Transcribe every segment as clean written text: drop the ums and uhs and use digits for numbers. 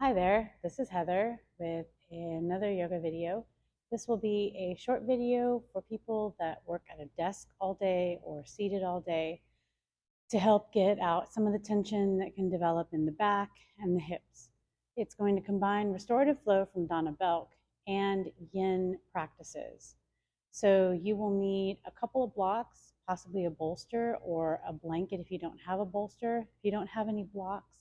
Hi there, this is Heather with another yoga video. This will be a short video for people that work at a desk all day or seated all day to help get out some of the tension that can develop in the back and the hips. It's going to combine restorative flow from Donna Belk and yin practices. So you will need a couple of blocks, possibly a bolster or a blanket if you don't have a bolster. If you don't have any blocks,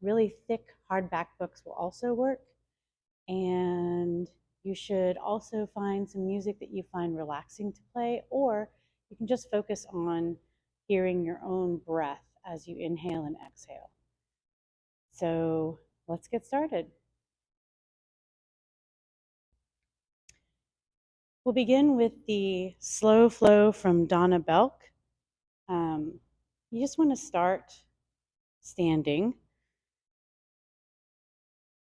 really thick hardback books will also work. And you should also find some music that you find relaxing to play, or you can just focus on hearing your own breath as you inhale and exhale. So let's get started. We'll begin with the slow flow from Donna Belk. You just want to start standing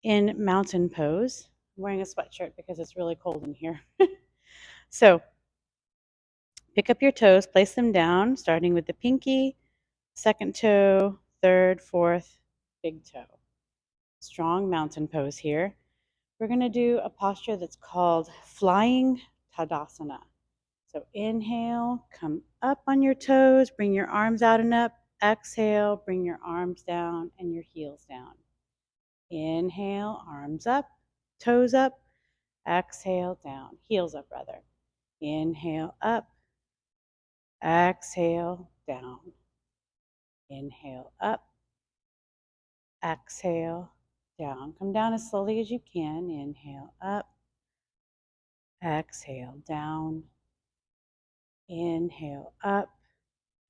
in mountain pose. I'm wearing a sweatshirt because it's really cold in here. So pick up your toes, place them down, starting with the pinky, second toe, third, fourth, big toe. Strong mountain pose here. We're going to do a posture that's called flying Tadasana. So inhale, come up on your toes, bring your arms out and up. Exhale, bring your arms down and your heels down. Inhale, arms up, toes up. Exhale, down, heels up rather. Inhale, up. Exhale, down. Inhale, up. Exhale, down. Come down as slowly as you can. Inhale, up. Exhale, down. Inhale, up.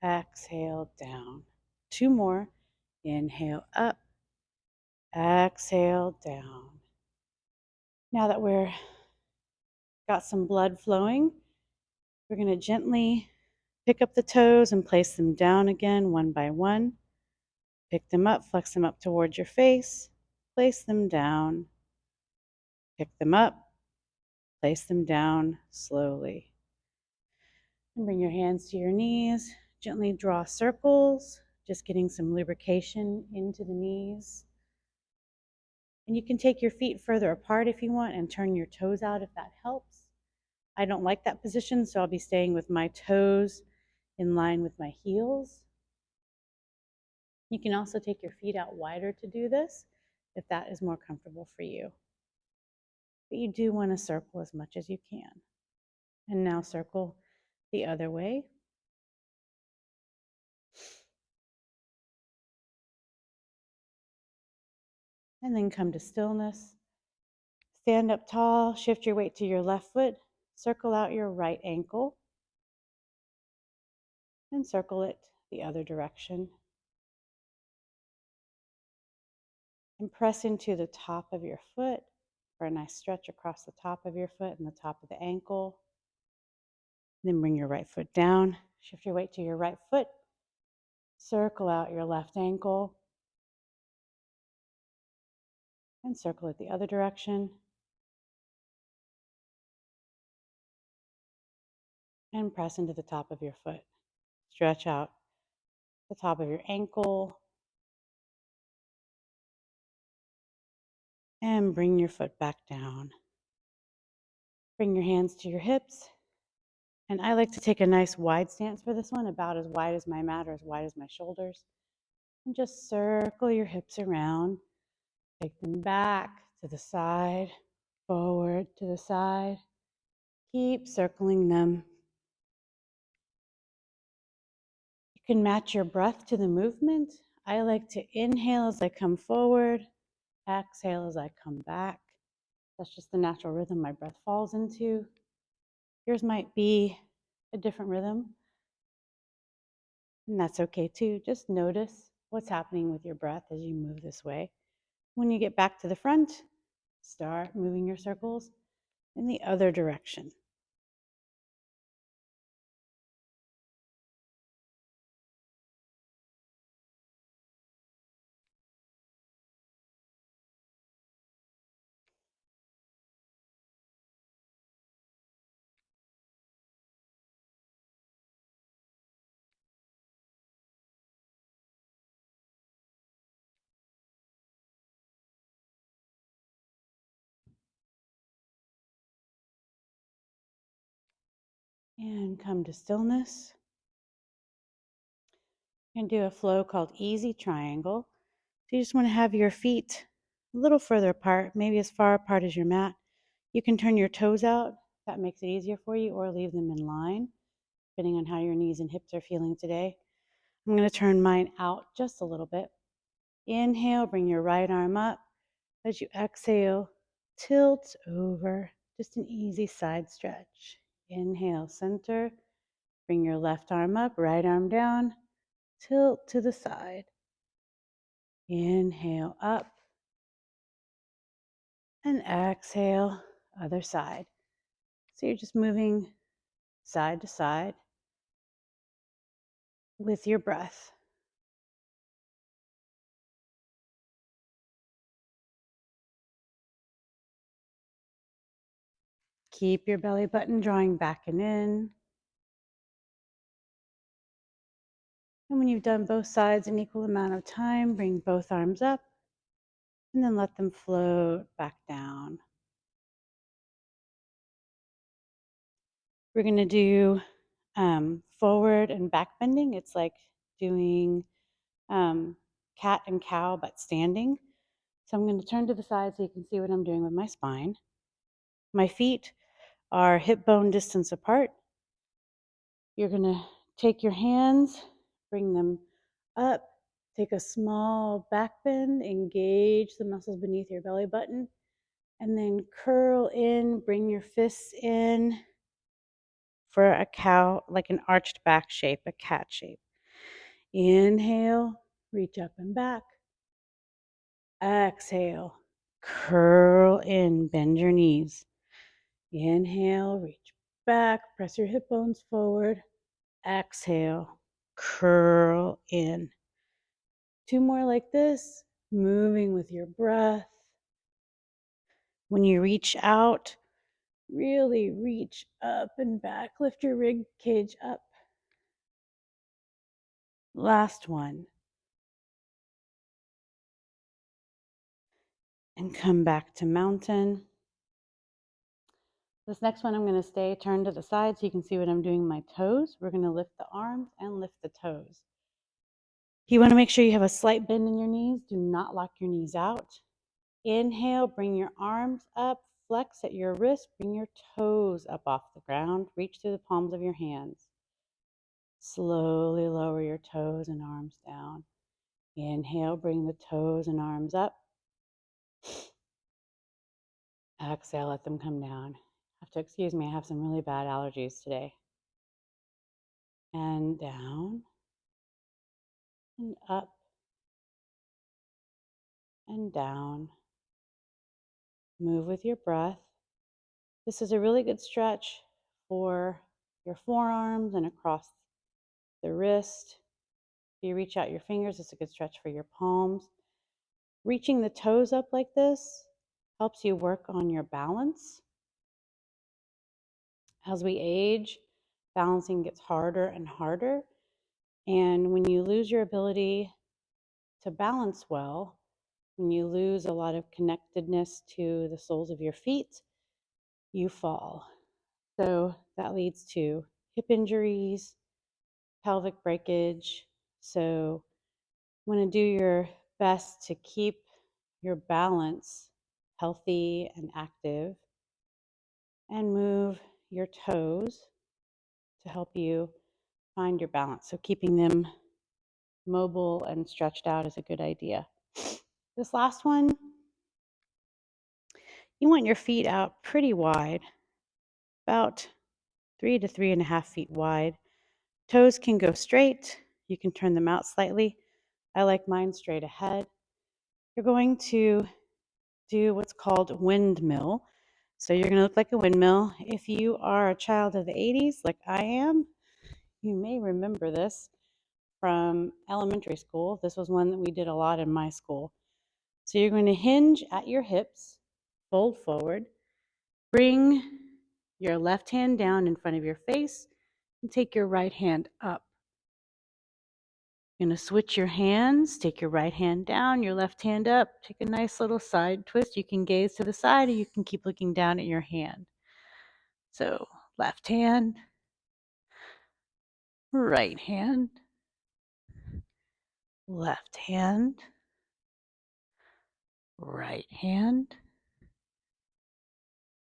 Exhale, down. Two more. Inhale, up. Exhale, down. Now that we're got some blood flowing, we're going to gently pick up the toes and place them down again one by one. Pick them up, flex them up towards your face, place them down, pick them up, place them down slowly. And bring your hands to your knees, gently draw circles, just getting some lubrication into the knees. And you can take your feet further apart if you want and turn your toes out if that helps. I don't like that position, so I'll be staying with my toes in line with my heels. You can also take your feet out wider to do this if that is more comfortable for you. But you do want to circle as much as you can. And now circle the other way. And then come to stillness. Stand up tall, shift your weight to your left foot, circle out your right ankle, and circle it the other direction. And press into the top of your foot for a nice stretch across the top of your foot and the top of the ankle. Then bring your right foot down, shift your weight to your right foot, circle out your left ankle, and circle it the other direction. And press into the top of your foot. Stretch out the top of your ankle, and bring your foot back down. Bring your hands to your hips. And I like to take a nice wide stance for this one, about as wide as my mat or as wide as my shoulders. And just circle your hips around. Take them back to the side, forward to the side. Keep circling them. You can match your breath to the movement. I like to inhale as I come forward, exhale as I come back. That's just the natural rhythm my breath falls into. Yours might be a different rhythm, and that's okay too. Just notice what's happening with your breath as you move this way. When you get back to the front, start moving your circles in the other direction. And come to stillness. And do a flow called easy triangle. So you just want to have your feet a little further apart, maybe as far apart as your mat. You can turn your toes out. That makes it easier for you, or leave them in line, depending on how your knees and hips are feeling today. I'm going to turn mine out just a little bit. Inhale, bring your right arm up. As you exhale, tilt over. Just an easy side stretch. Inhale, center. Bring your left arm up, right arm down. Tilt to the side. Inhale up. And exhale, other side. So you're just moving side to side with your breath. Keep your belly button drawing back and in. And when you've done both sides an equal amount of time, bring both arms up and then let them float back down. We're going to do forward and back bending. It's like doing cat and cow, but standing. So I'm going to turn to the side so you can see what I'm doing with my spine. My feet are hip bone distance apart. You're going to take your hands, bring them up, take a small back bend, engage the muscles beneath your belly button, and then curl in, bring your fists in for a cow, like an arched back shape, a cat shape. Inhale, reach up and back. Exhale, curl in, bend your knees. Inhale, reach back, press your hip bones forward. Exhale, curl in. 2 more like this, moving with your breath. When you reach out, really reach up and back. Lift your rib cage up. Last one. And come back to mountain. This next one, I'm going to stay turned to the side so you can see what I'm doing with my toes. We're going to lift the arms and lift the toes. You want to make sure you have a slight bend in your knees. Do not lock your knees out. Inhale, bring your arms up, flex at your wrist, bring your toes up off the ground, reach through the palms of your hands. Slowly lower your toes and arms down. Inhale, bring the toes and arms up. Exhale, let them come down. Have to excuse me, I have some really bad allergies today. And down, and up, and down. Move with your breath. This is a really good stretch for your forearms and across the wrist. If you reach out your fingers, it's a good stretch for your palms. Reaching the toes up like this helps you work on your balance. As we age, balancing gets harder and harder. And when you lose your ability to balance well, when you lose a lot of connectedness to the soles of your feet, you fall. So that leads to hip injuries, pelvic breakage. So you want to do your best to keep your balance healthy and active, and move your toes to help you find your balance. So keeping them mobile and stretched out is a good idea. This last one, you want your feet out pretty wide, about 3 to 3.5 feet wide. Toes can go straight. You can turn them out slightly. I like mine straight ahead. You're going to do what's called windmill. So you're going to look like a windmill. If you are a child of the 80s, like I am, you may remember this from elementary school. This was one that we did a lot in my school. So you're going to hinge at your hips, fold forward, bring your left hand down in front of your face, and take your right hand up. You're going to switch your hands, take your right hand down, your left hand up, take a nice little side twist. You can gaze to the side or you can keep looking down at your hand. So left hand, right hand, left hand, right hand,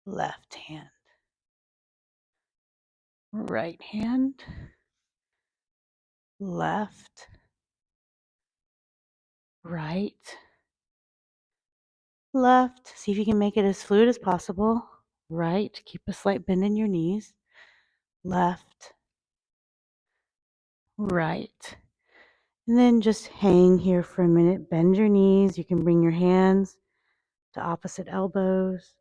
left hand, right hand, left, right, left. See if you can make it as fluid as possible. Right, keep a slight bend in your knees. Left, right. And then just hang here for a minute. Bend your knees. You can bring your hands to opposite elbows.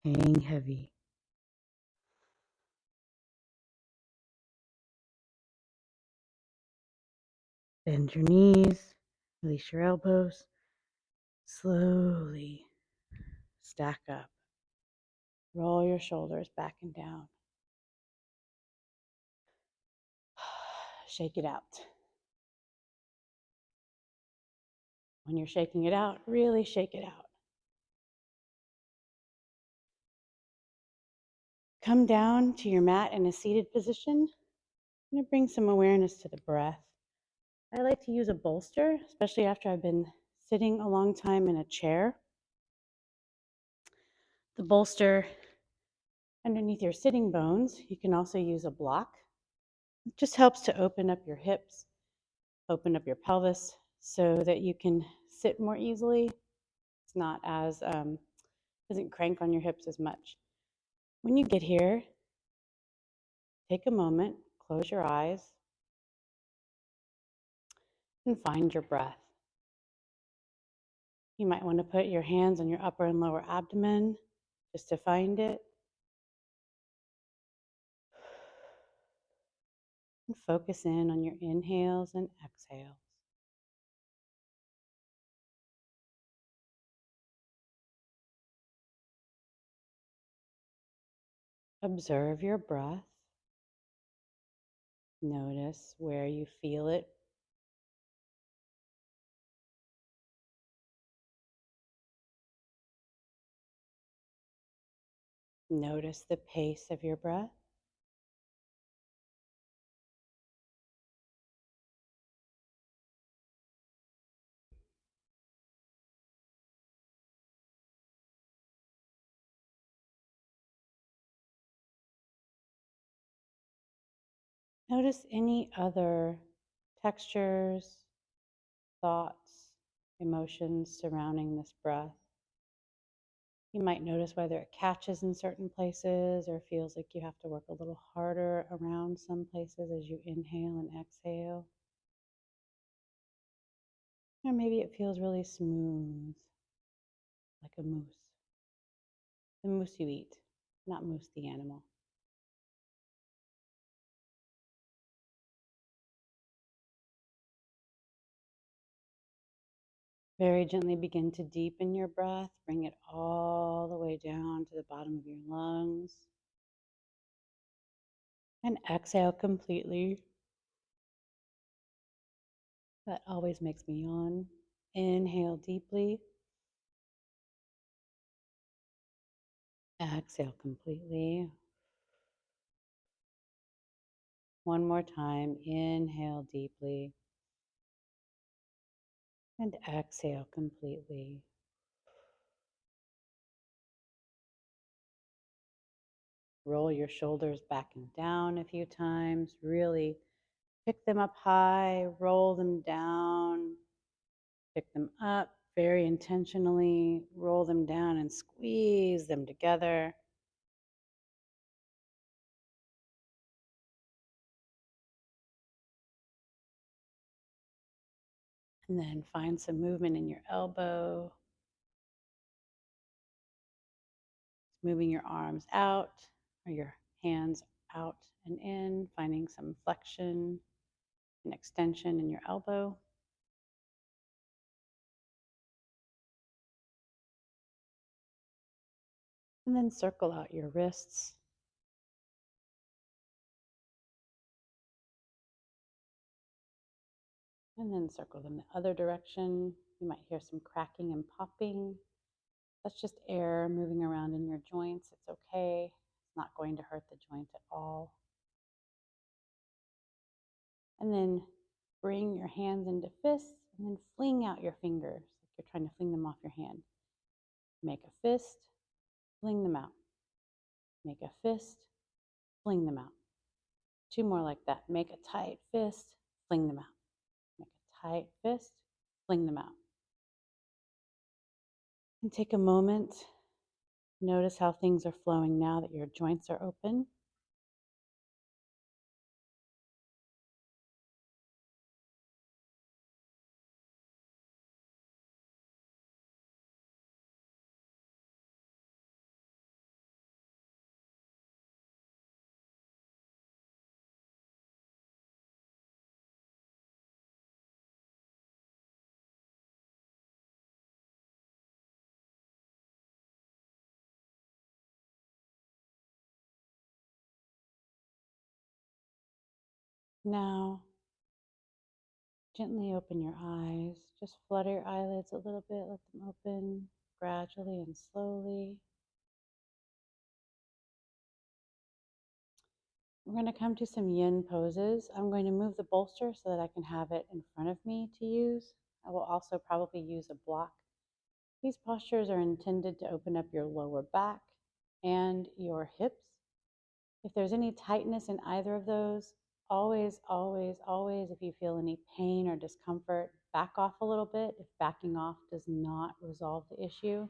Hang heavy. Bend your knees. Release your elbows. Slowly stack up. Roll your shoulders back and down. Shake it out. When you're shaking it out, really shake it out. Come down to your mat in a seated position. I'm going to bring some awareness to the breath. I like to use a bolster, especially after I've been sitting a long time in a chair. The bolster underneath your sitting bones, you can also use a block. It just helps to open up your hips, open up your pelvis so that you can sit more easily. It's not as, doesn't crank on your hips as much. When you get here, take a moment, close your eyes, and find your breath. You might want to put your hands on your upper and lower abdomen just to find it. And focus in on your inhales and exhales. Observe your breath. Notice where you feel it. Notice the pace of your breath. Notice any other textures, thoughts, emotions surrounding this breath. You might notice whether it catches in certain places or feels like you have to work a little harder around some places as you inhale and exhale. Or maybe it feels really smooth, like a moose. The moose you eat, not moose the animal. Very gently begin to deepen your breath. Bring it all the way down to the bottom of your lungs. And exhale completely. That always makes me yawn. Inhale deeply. Exhale completely. One more time. Inhale deeply. And exhale completely. Roll your shoulders back and down a few times. Really pick them up high, roll them down, pick them up very intentionally, roll them down and squeeze them together. And then find some movement in your elbow, moving your arms out or your hands out and in, finding some flexion and extension in your elbow. And then circle out your wrists. And then circle them the other direction. You might hear some cracking and popping. That's just air moving around in your joints. It's okay. It's not going to hurt the joint at all. And then bring your hands into fists and then fling out your fingers like you're trying to fling them off your hand. Make a fist, fling them out. Make a fist, fling them out. Two more like that. Make a tight fist, fling them out. Make a tight fist, fling them out. And take a moment. Notice how things are flowing now that your joints are open. Now, gently open your eyes. Just flutter your eyelids a little bit. Let them open gradually and slowly. We're going to come to some yin poses. I'm going to move the bolster so that I can have it in front of me to use. I will also probably use a block. These postures are intended to open up your lower back and your hips. If there's any tightness in either of those, always, always, always, if you feel any pain or discomfort, back off a little bit. If backing off does not resolve the issue,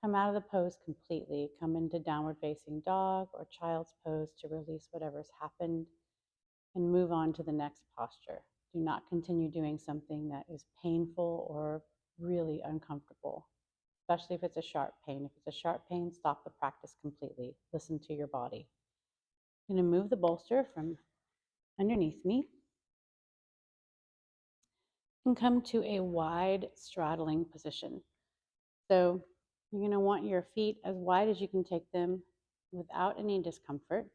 come out of the pose completely. Come into downward facing dog or child's pose to release whatever's happened and move on to the next posture. Do not continue doing something that is painful or really uncomfortable, especially if it's a sharp pain. If it's a sharp pain, stop the practice completely. Listen to your body. I'm going to move the bolster from underneath me and come to a wide straddling position. So you're going to want your feet as wide as you can take them without any discomfort.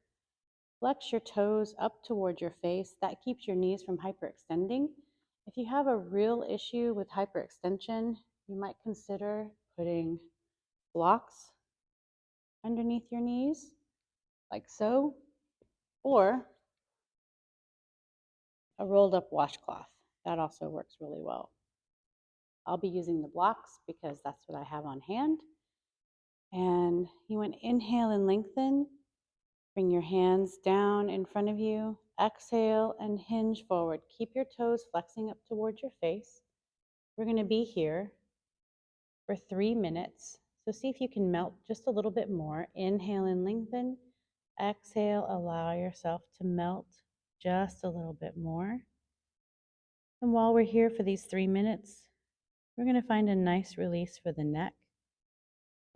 Flex your toes up towards your face. That keeps your knees from hyperextending. If you have a real issue with hyperextension, you might consider putting blocks underneath your knees, like so, or a rolled up washcloth. That also works really well. I'll be using the blocks because that's what I have on hand. And you want to inhale and lengthen. Bring your hands down in front of you. Exhale and hinge forward. Keep your toes flexing up towards your face. We're going to be here for 3 minutes. So see if you can melt just a little bit more. Inhale and lengthen. Exhale, allow yourself to melt just a little bit more. And while we're here for these 3 minutes, we're going to find a nice release for the neck.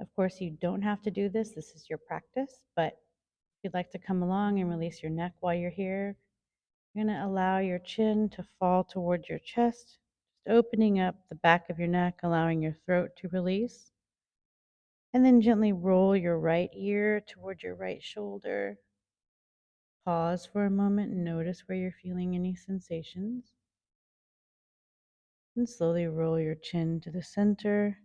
Of course, you don't have to do this. This is your practice, but if you'd like to come along and release your neck while you're here, you're going to allow your chin to fall towards your chest, just opening up the back of your neck, allowing your throat to release. And then gently roll your right ear towards your right shoulder. Pause for a moment and notice where you're feeling any sensations. And slowly roll your chin to the center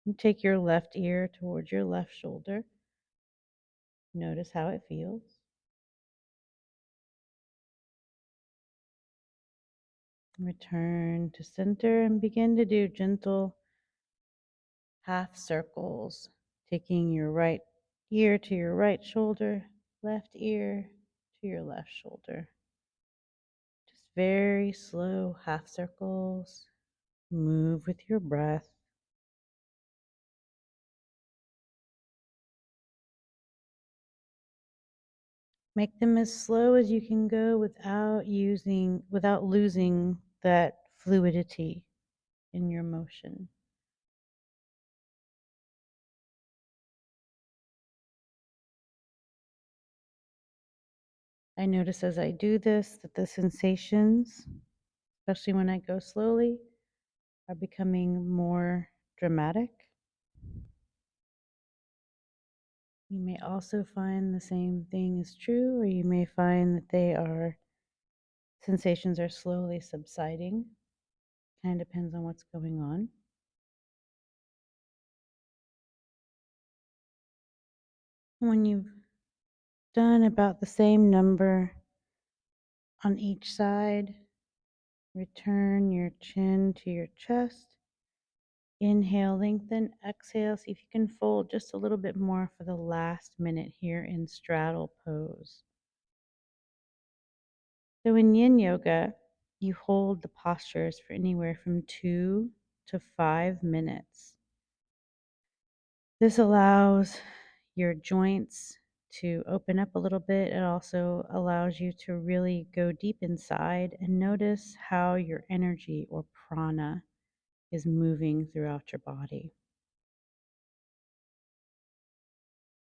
and take your left ear towards your left shoulder. Notice how it feels. Return to center and begin to do gentle half circles, taking your right ear to your right shoulder, left ear to your left shoulder. Just very slow half circles. Move with your breath. Make them as slow as you can go without losing that fluidity in your motion. I notice as I do this that the sensations, especially when I go slowly, are becoming more dramatic. You may also find the same thing is true, or you may find that sensations are slowly subsiding. Kind of depends on what's going on. When you've done about the same number on each side, return your chin to your chest. Inhale, lengthen, exhale. See if you can fold just a little bit more for the last minute here in straddle pose. So in yin yoga, you hold the postures for anywhere from 2 to 5 minutes. This allows your joints to open up a little bit. It also allows you to really go deep inside and notice how your energy or prana is moving throughout your body.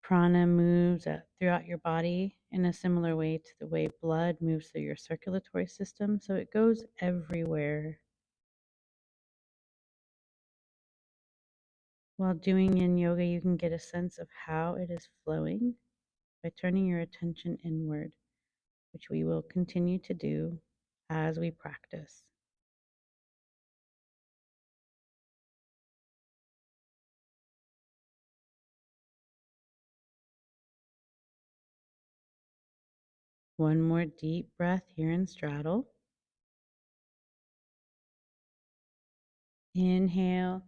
Prana moves throughout your body in a similar way to the way blood moves through your circulatory system, so it goes everywhere. While doing yin yoga, you can get a sense of how it is flowing by turning your attention inward, which we will continue to do as we practice. One more deep breath here in straddle. Inhale,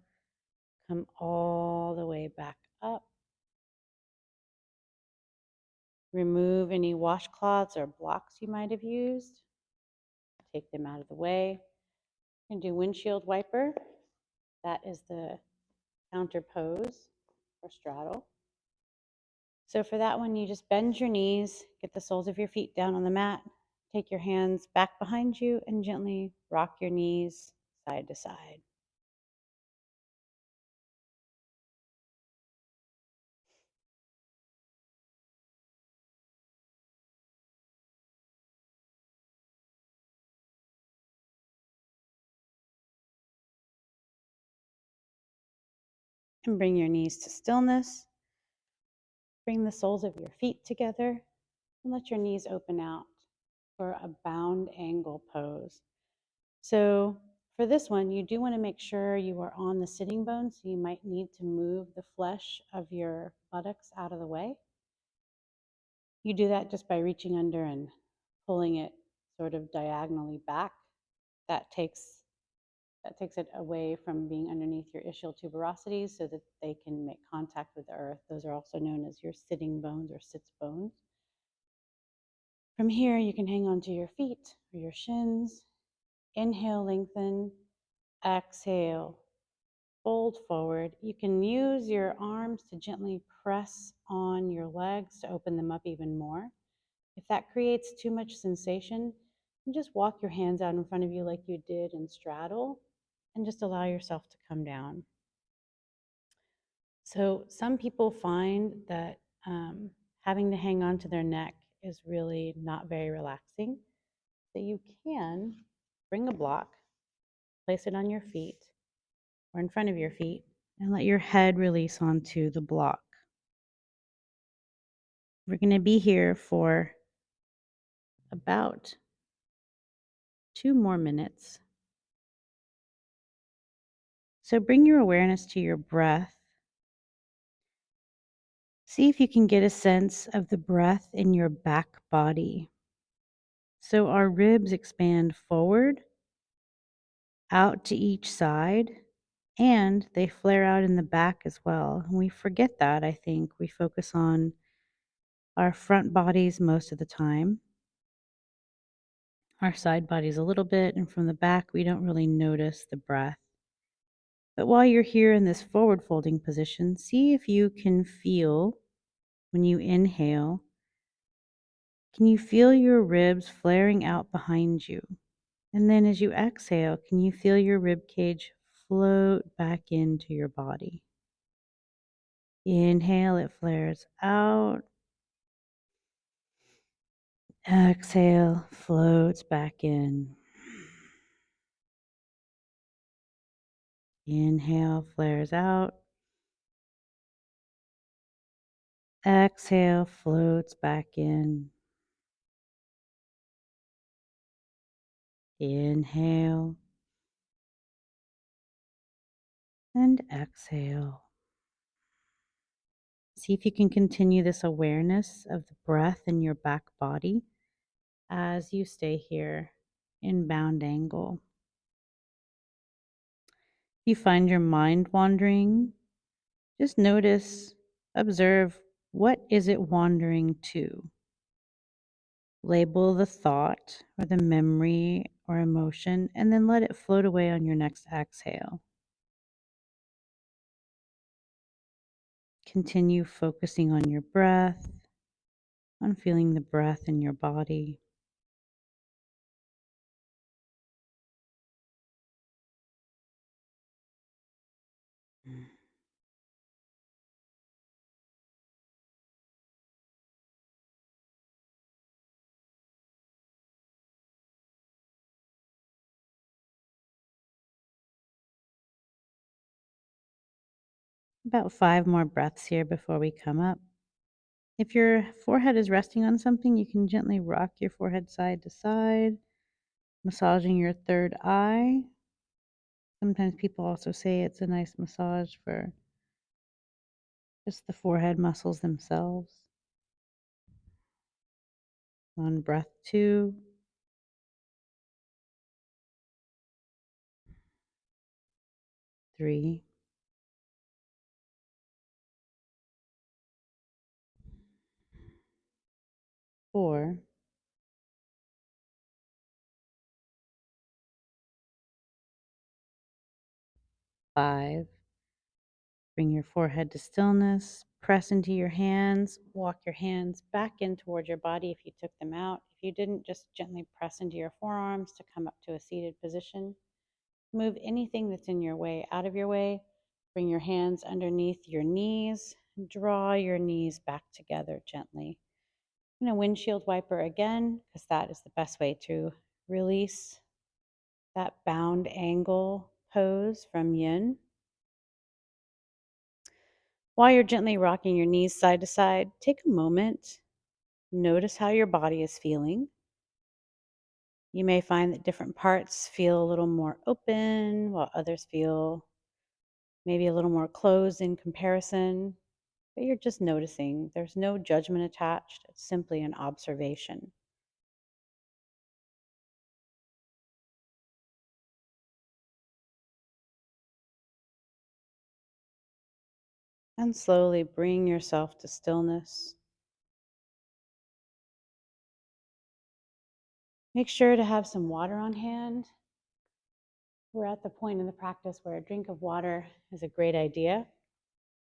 come all the way back up. Remove any washcloths or blocks you might have used. Take them out of the way. And do windshield wiper. That is the counter pose or straddle. So for that one, you just bend your knees, get the soles of your feet down on the mat, take your hands back behind you, and gently rock your knees side to side. And bring your knees to stillness. Bring the soles of your feet together and let your knees open out for a bound angle pose. So for this one, you do want to make sure you are on the sitting bone, so you might need to move the flesh of your buttocks out of the way. You do that just by reaching under and pulling it sort of diagonally back. That takes it away from being underneath your ischial tuberosities so that they can make contact with the earth. Those are also known as your sitting bones or sits bones. From here, you can hang onto your feet or your shins. Inhale, lengthen. Exhale, fold forward. You can use your arms to gently press on your legs to open them up even more. If that creates too much sensation, just walk your hands out in front of you like you did in straddle and just allow yourself to come down. So some people find that having to hang on to their neck is really not very relaxing. So you can bring a block, place it on your feet or in front of your feet, and let your head release onto the block. We're going to be here for about 2 more minutes. So bring your awareness to your breath. See if you can get a sense of the breath in your back body. So our ribs expand forward, out to each side, and they flare out in the back as well. And we forget that, I think. We focus on our front bodies most of the time, our side bodies a little bit, and from the back, we don't really notice the breath. But while you're here in this forward folding position, see if you can feel when you inhale. Can you feel your ribs flaring out behind you? And then as you exhale, can you feel your rib cage float back into your body? Inhale, it flares out. Exhale, floats back in. Inhale, flares out. Exhale, floats back in. Inhale and exhale. See if you can continue this awareness of the breath in your back body as you stay here in bound angle. If you find your mind wandering, just notice, observe, what is it wandering to? Label the thought or the memory or emotion, and then let it float away on your next exhale. Continue focusing on your breath, on feeling the breath in your body. About 5 more breaths here before we come up. If your forehead is resting on something, you can gently rock your forehead side to side, massaging your third eye. Sometimes people also say it's a nice massage for just the forehead muscles themselves. On breath 2, 3, 4, 5. Bring your forehead to stillness. Press into your hands. Walk your hands back in toward your body if you took them out. If you didn't, just gently press into your forearms to come up to a seated position. Move anything that's in your way out of your way. Bring your hands underneath your knees. Draw your knees back together gently. I'm going to windshield wiper again because that is the best way to release that bound angle pose from yin. While you're gently rocking your knees side to side, take a moment. Notice how your body is feeling. You may find that different parts feel a little more open, while others feel maybe a little more closed in comparison. But you're just noticing. There's no judgment attached, it's simply an observation. And slowly bring yourself to stillness. Make sure to have some water on hand. We're at the point in the practice where a drink of water is a great idea.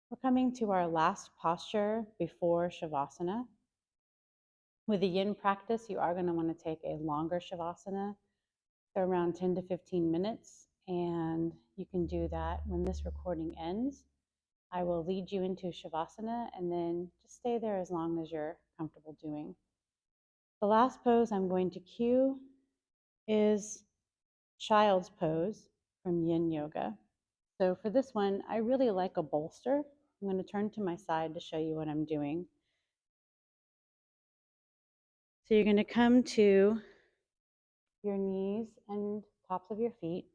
We're coming to our last posture before Shavasana. With the yin practice, you are going to want to take a longer Shavasana, so around 10 to 15 minutes, and you can do that when this recording ends. I will lead you into Shavasana and then just stay there as long as you're comfortable doing. The last pose I'm going to cue is child's pose from Yin Yoga. So for this one, I really like a bolster. I'm going to turn to my side to show you what I'm doing. So you're going to come to your knees and tops of your feet.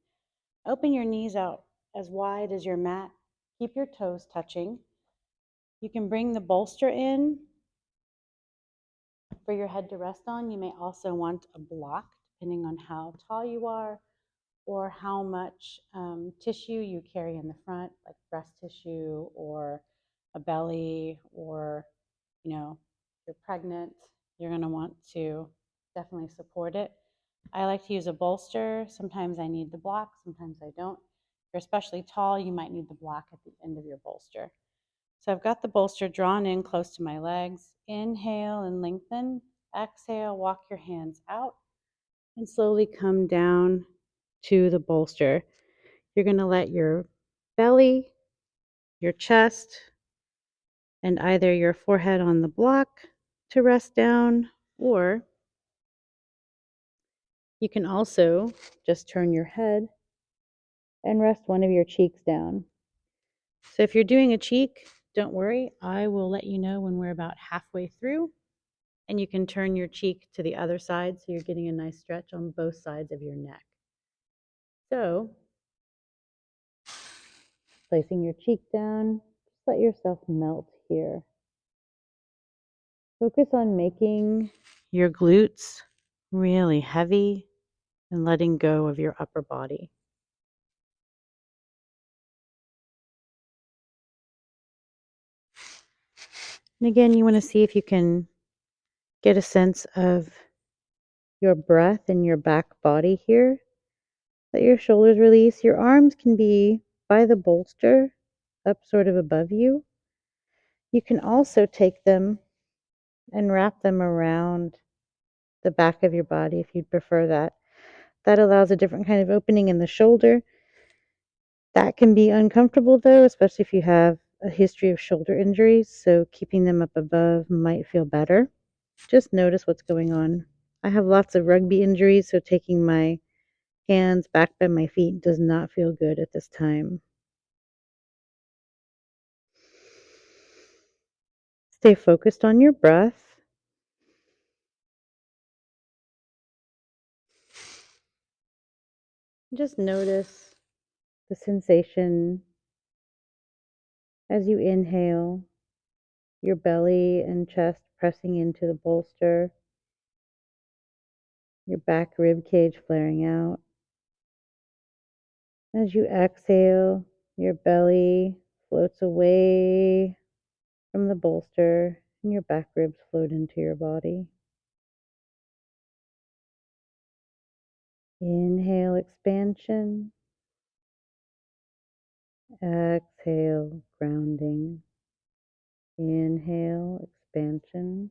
Open your knees out as wide as your mat. Keep your toes touching. You can bring the bolster in for your head to rest on. You may also want a block, depending on how tall you are or how much tissue you carry in the front, like breast tissue or a belly, or if you're pregnant, you're going to want to definitely support it. I like to use a bolster. Sometimes I need the block, sometimes I don't. If you're especially tall, you might need the block at the end of your bolster. So I've got the bolster drawn in close to my legs. Inhale and lengthen. Exhale, walk your hands out and slowly come down to the bolster. You're going to let your belly, your chest, and either your forehead on the block to rest down, or you can also just turn your head and rest one of your cheeks down. So if you're doing a cheek, don't worry. I will let you know when we're about halfway through, and you can turn your cheek to the other side so you're getting a nice stretch on both sides of your neck. So placing your cheek down, just let yourself melt here. Focus on making your glutes really heavy and letting go of your upper body. And again, you want to see if you can get a sense of your breath in your back body here. Let your shoulders release. Your arms can be by the bolster, up sort of above you. You can also take them and wrap them around the back of your body if you'd prefer that. That allows a different kind of opening in the shoulder. That can be uncomfortable though, especially if you have a history of shoulder injuries, so keeping them up above might feel better. Just notice what's going on. I have lots of rugby injuries, so taking my hands back by my feet does not feel good at this time. Stay focused on your breath. Just notice the sensation as you inhale, your belly and chest pressing into the bolster, your back rib cage flaring out. As you exhale, your belly floats away from the bolster and your back ribs float into your body. Inhale, expansion. Exhale, grounding. Inhale, expansion.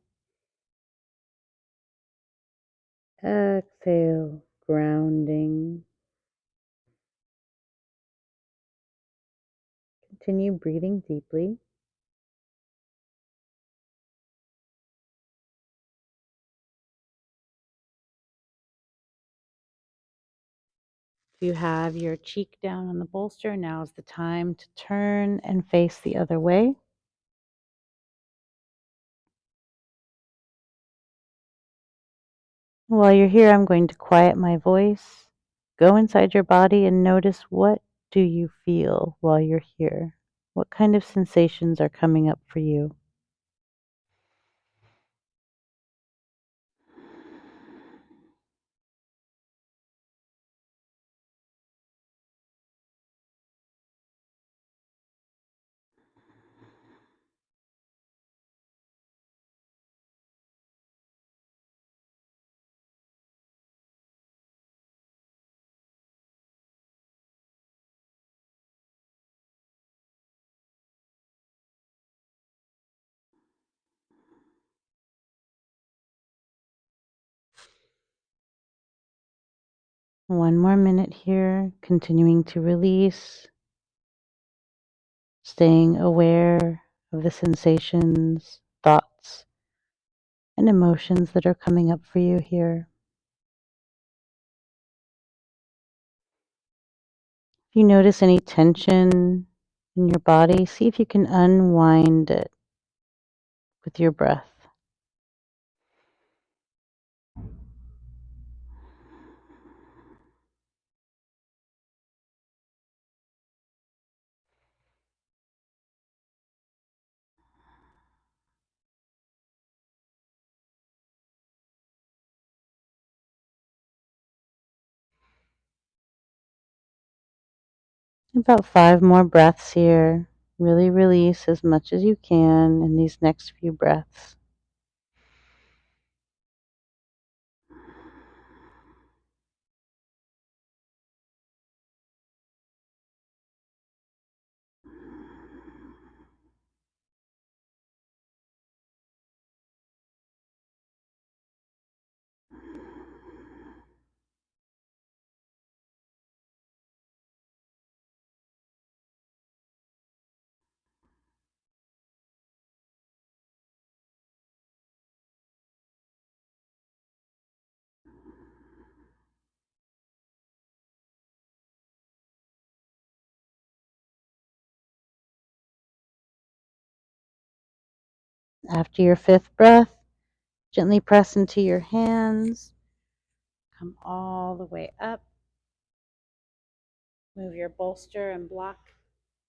Exhale, grounding. Continue breathing deeply. If you have your cheek down on the bolster, now is the time to turn and face the other way. While you're here, I'm going to quiet my voice. Go inside your body and notice, what do you feel while you're here? What kind of sensations are coming up for you? One more minute here, continuing to release, staying aware of the sensations, thoughts, and emotions that are coming up for you here. If you notice any tension in your body, see if you can unwind it with your breath. About 5 more breaths here. Really release as much as you can in these next few breaths. After your 5th breath, gently press into your hands. Come all the way up. Move your bolster and block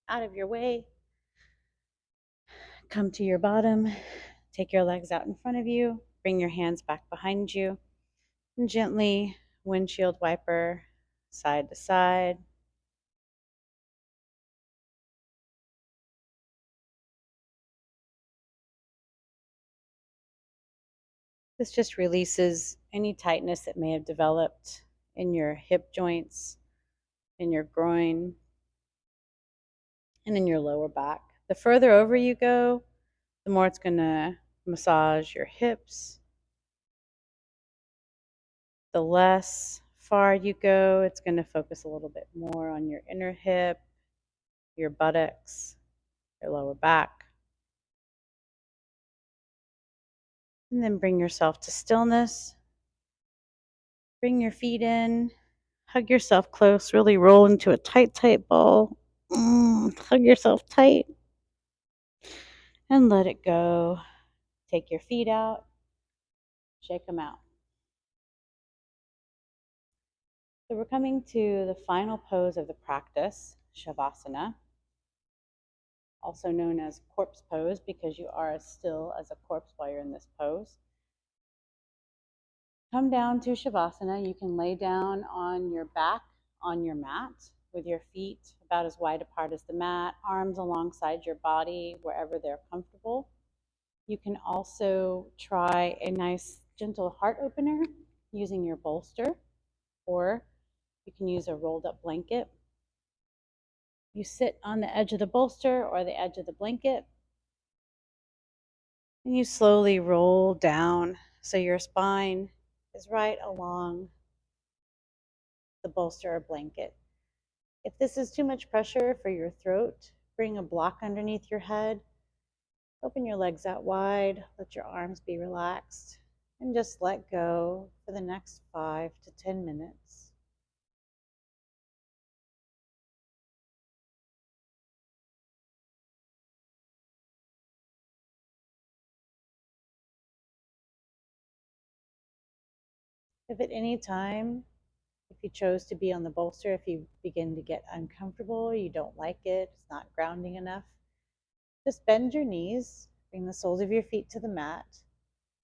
out of your way. Come to your bottom. Take your legs out in front of you. Bring your hands back behind you. And gently windshield wiper side to side. This just releases any tightness that may have developed in your hip joints, in your groin, and in your lower back. The further over you go, the more it's going to massage your hips. The less far you go, it's going to focus a little bit more on your inner hip, your buttocks, your lower back. And then bring yourself to stillness. Bring your feet in. Hug yourself close. Really roll into a tight, tight ball. Hug yourself tight. And let it go. Take your feet out. Shake them out. So we're coming to the final pose of the practice, Shavasana, also known as corpse pose because you are as still as a corpse while you're in this pose. Come down to Shavasana. You can lay down on your back on your mat with your feet about as wide apart as the mat, arms alongside your body wherever they're comfortable. You can also try a nice gentle heart opener using your bolster, or you can use a rolled up blanket. You sit on the edge of the bolster or the edge of the blanket, and you slowly roll down so your spine is right along the bolster or blanket. If this is too much pressure for your throat, bring a block underneath your head. Open your legs out wide, let your arms be relaxed, and just let go for the next 5 to 10 minutes. If at any time, if you chose to be on the bolster, if you begin to get uncomfortable, you don't like it, it's not grounding enough, just bend your knees, bring the soles of your feet to the mat,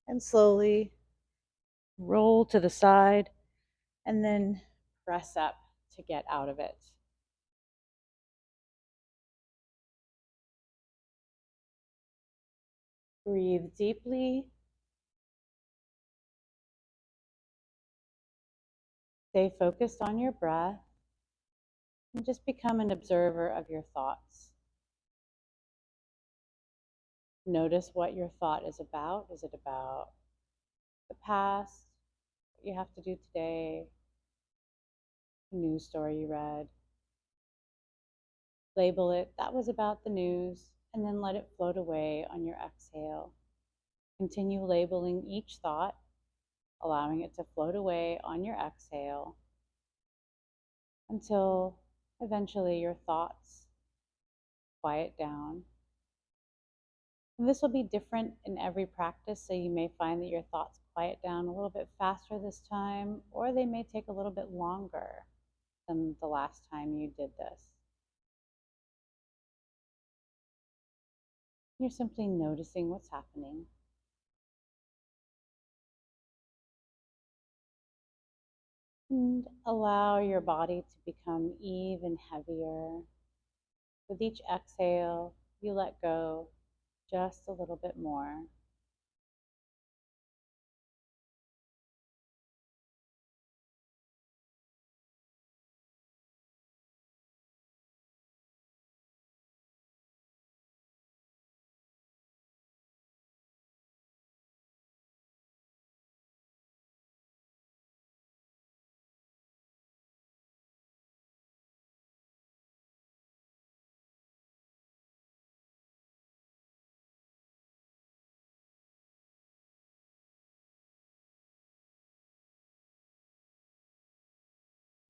and slowly roll to the side, and then press up to get out of it. Breathe deeply. Stay focused on your breath, and just become an observer of your thoughts. Notice what your thought is about. Is it about the past, what you have to do today, a news story you read? Label it, that was about the news, and then let it float away on your exhale. Continue labeling each thought, allowing it to float away on your exhale until eventually your thoughts quiet down. And this will be different in every practice, so you may find that your thoughts quiet down a little bit faster this time, or they may take a little bit longer than the last time you did this. You're simply noticing what's happening. And allow your body to become even heavier. With each exhale, you let go just a little bit more.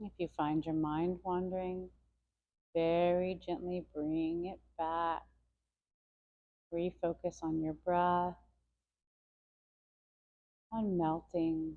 If you find your mind wandering, very gently bring it back. Refocus on your breath, on melting.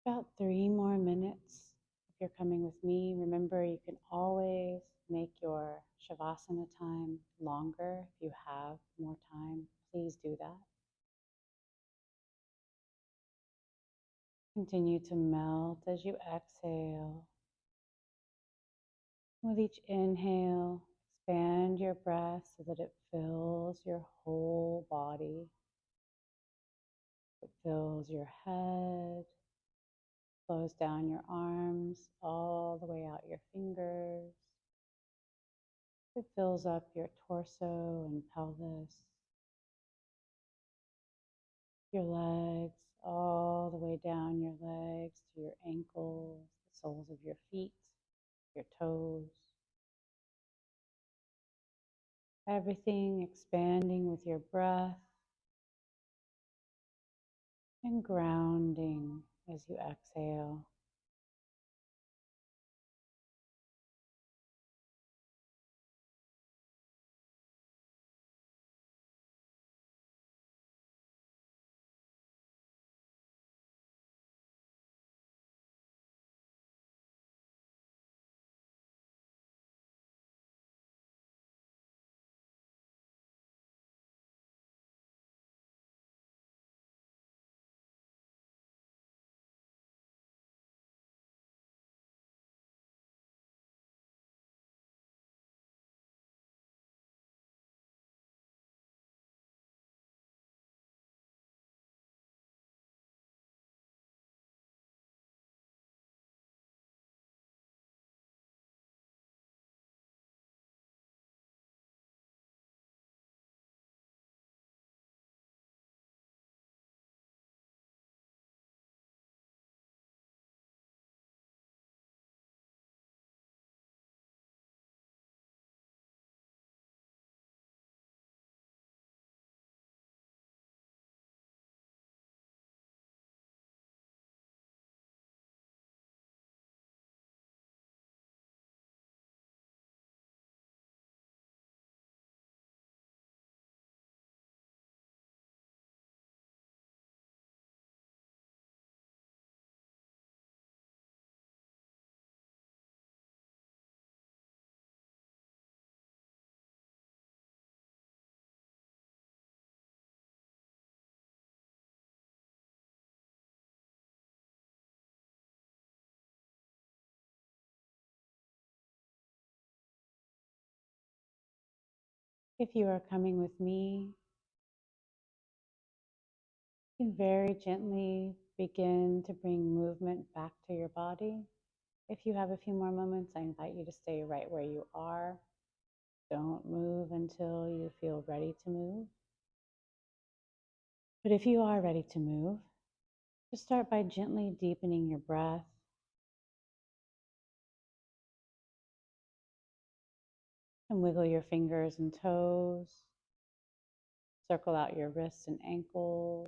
About 3 more minutes. If you're coming with me, remember you can always make your Shavasana time longer if you have more time. Please do that. Continue to melt as you exhale. With each inhale, expand your breath so that it fills your whole body. It fills your head, flows down your arms, all the way out your fingers. It fills up your torso and pelvis, your legs, all the way down your legs to your ankles, the soles of your feet, your toes. Everything expanding with your breath and grounding as you exhale. If you are coming with me, you can very gently begin to bring movement back to your body. If you have a few more moments, I invite you to stay right where you are. Don't move until you feel ready to move. But if you are ready to move, just start by gently deepening your breath and wiggle your fingers and toes. Circle out your wrists and ankles.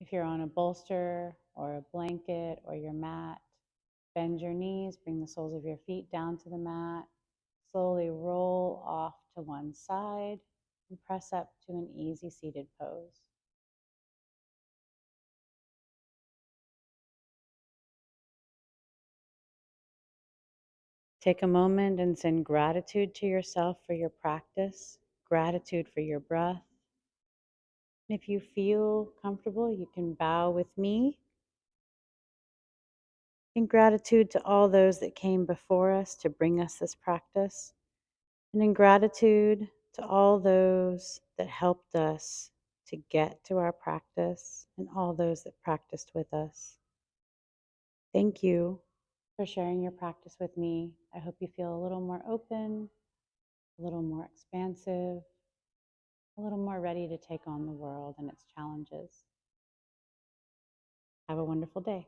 If you're on a bolster or a blanket or your mat, bend your knees, bring the soles of your feet down to the mat. Slowly roll off to one side and press up to an easy seated pose. Take a moment and send gratitude to yourself for your practice, gratitude for your breath. And if you feel comfortable, you can bow with me in gratitude to all those that came before us to bring us this practice, and in gratitude to all those that helped us to get to our practice and all those that practiced with us. Thank you for sharing your practice with me. I hope you feel a little more open, a little more expansive, a little more ready to take on the world and its challenges. Have a wonderful day.